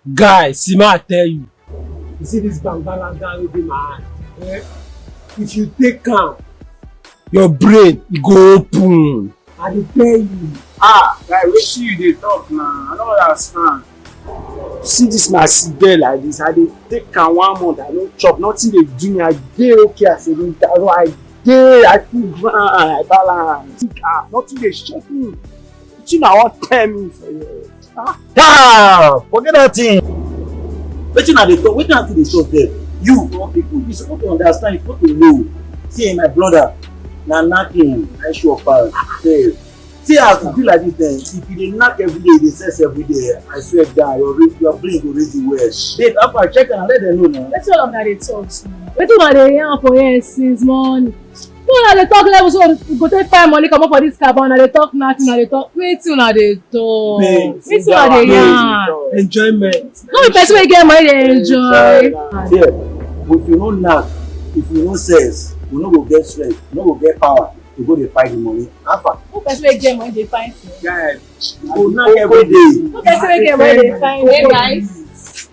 Guy, see ma tell you. You see this bangala down with my hand. If you take am, your brain e go open. I dey tell you. Guy, wetin you dey talk now? I no understand. See this my girl like this. I dey take am 1 month. I no chop. Nothing dey do me. I dey okay as a winter. I feel grand. I balance. Nothing dey shake me. Wetin I wan tell me for you? Forget that thing. Wetin I dey talk? Wetin I dey talk there? You, for people, you suppose to understand. You suppose to know. See, my brother, na knacking. I sure pass. See as you feel like this then, if you dey knack every day, you dey sex every day, I swear God, your brain go raise the well. Babe, after check and let them know now. Wetin all of una dey talk now? Wetin una dey yarn for here since morning? Una dey talk level so we go take find money comot for dis car, but una dey talk nothing, una dey talk. Wetin una dey talk? Wetin una dey yarn? Enjoyment. No be person wey get money dey enjoy. See, if you no knack, if you no sex, you no go get strength, you no go get power. You go dey find the money. Alpha. No person wey get money dey find sense. Guy, You go knack every day. No person wey get money dey find sense. Hey guys,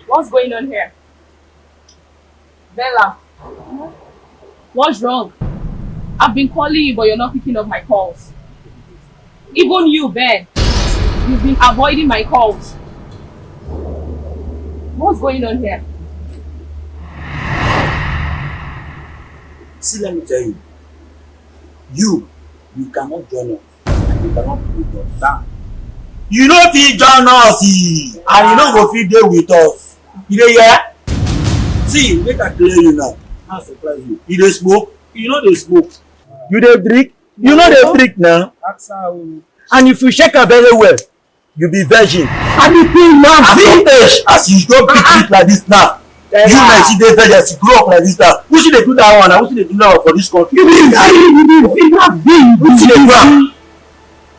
what's going on here? Bella, what's wrong? I've been calling you, but you're not picking up my calls. Even you, Ben, you've been avoiding my calls. What's going on here? See, let me tell you. You cannot join us. And you cannot be with us. Now, you no fit join us, and you no go fit dey with us. You dey hear? See, make I clear you now. I surprise you. You dey smoke? You no dey smoke. You dey drink? You no dey drink now. And if you check am very well, you be virgin. I be paying now. At your age, as you don pick it like this now, you might see dey virgin as you grow up like this now. Who should dey do that one? And who should dey do that one for this country? You be not big. Who should dey do am?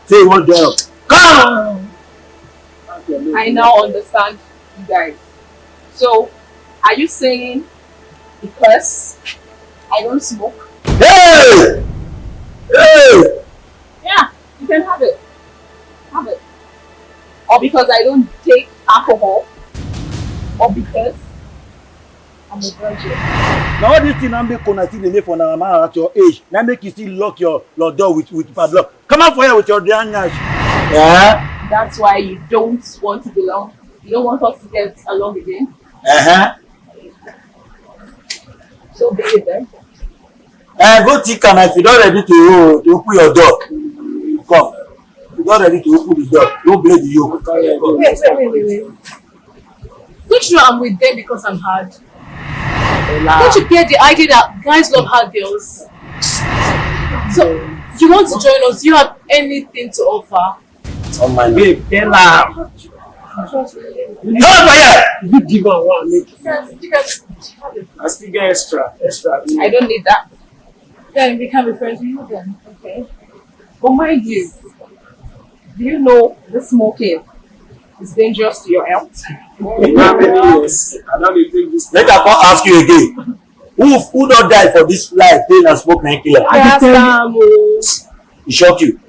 Say you wan join us. Come. I now understand you guys. So, are you saying because I don't smoke? Hey! Hey! Yeah, you can have it. Have it. Or because I don't take alcohol. Or because I'm a virgin. Na all this thing na make una still dey make for una mama at your age. Na make you still lock your door with padlock. Come out for here with your damn nyash. Yeah. That's why you don't want to belong. You don't want us to get along again. So be it then. Go take am if you don ready to open your door. Come. You don ready to open the door. Don't blame the yoke. Wait. Which one I'm with them because I'm hard? Don't you get the idea that guys love hard girls? So you want to join us? You have anything to offer? Oh my Babe, Bella. Come for here. You give her one. Make I still get extra. I don't need that. Then we can be friends with you then. Okay. But mind you, do you know the smoking is dangerous to your health? Yes. I don't think this. Make I come ask you again. Who don die for this life? They na smoke na kill am. E shock you.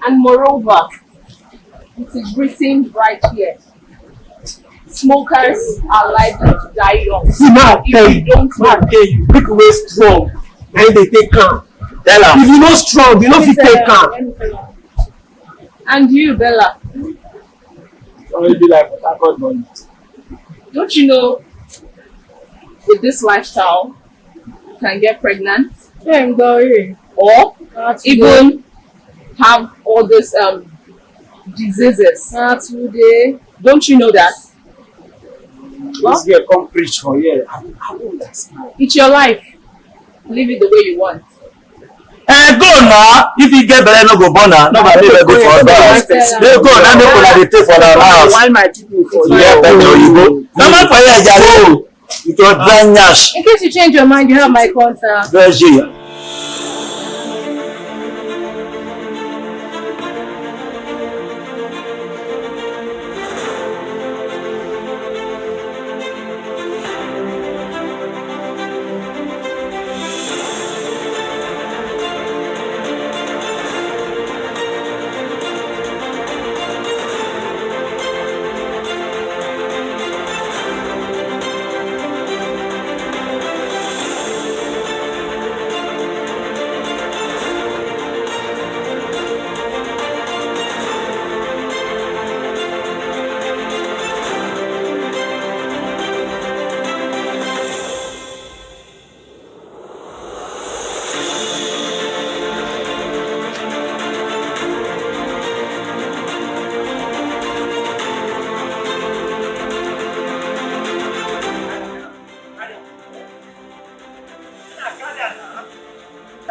And moreover, it is written right here. Smokers are likely to die young. see ma tell If you. you don't Ma know. tell you. People wey strong. Na him dey take am. Tell am. If you no strong, you no fit take am. And you, Bella, Only be like Port money. don't you know with this lifestyle you can get pregnant or even have all these diseases? Don't you know that? This girl come preach for here. I don't understand. It's your life. Live it the way you want. Go now. If you get belle no go born na. No go dey ready for us. Dey go na make una dey take for our house. Why my people for You get better oyibo. Come out for here jare. With your dry nyash. In case you change your mind, you have my contact. Virgin.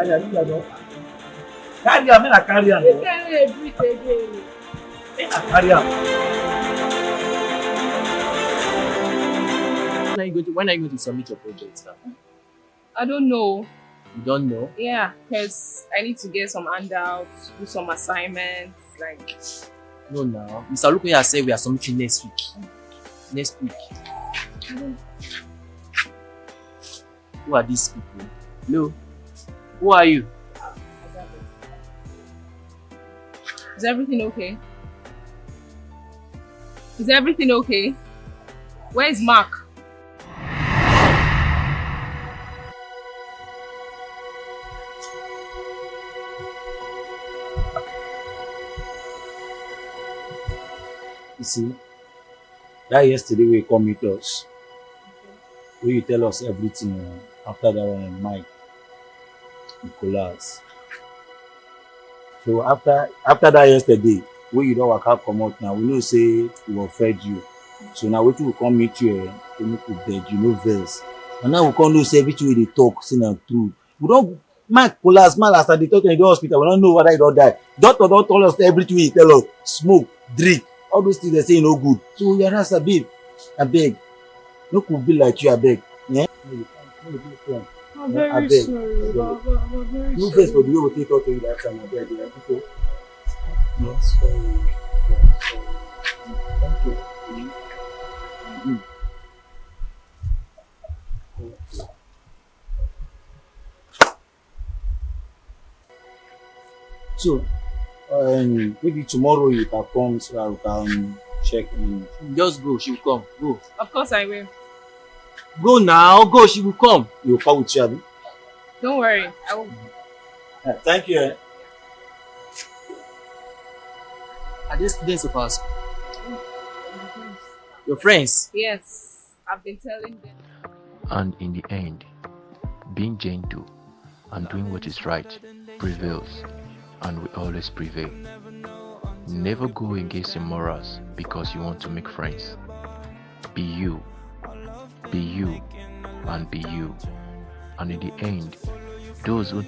Carry am, you know. Carry am, make I carry am. You can't breathe again. Make I carry am. When are you going to submit your project now? I don't know. You don't know? Yeah, because I need to get some handouts, do some assignments, like. No, now. Mr. Olukoya said we are submitting next week. Next week. Who are these people? Hello? Who are you? Is everything okay? Is everything okay? Where's Mark? You see, that yesterday we come meet us. Where you tell us everything after that one, Mike, Nicholas. So after that yesterday, where you don't work out come out now, we know say we offend you. So now we will come meet you to make you beg, you know verse. And now we come know say everything we dey talk, say na true. We don't Mike collapse, man, as I dey talk in the hospital, we don't know whether he don't die. Doctor don't tell us everything he tell us. Smoke, drink, all those things they say no good. So we are a babe. I beg. No could be like you, I beg. Yeah? I'm very abeg. sorry, Baba. I'm very No sorry. face for the way we take talk to you that time, I beg. Yeah, people. No, sorry. Thank you. So, maybe tomorrow you can come so I can check in. Just go, she will come. Go. Of course I will. Go now, go, she will come. You will come with you, Abi? Don't worry. I will. Yeah, thank you. Are they students of ours? Your friends? Yes. I've been telling them. And in the end, being gentle and doing what is right prevails and will always prevail. Never go against your morals because you want to make friends. Be you, and be you. And in the end, those who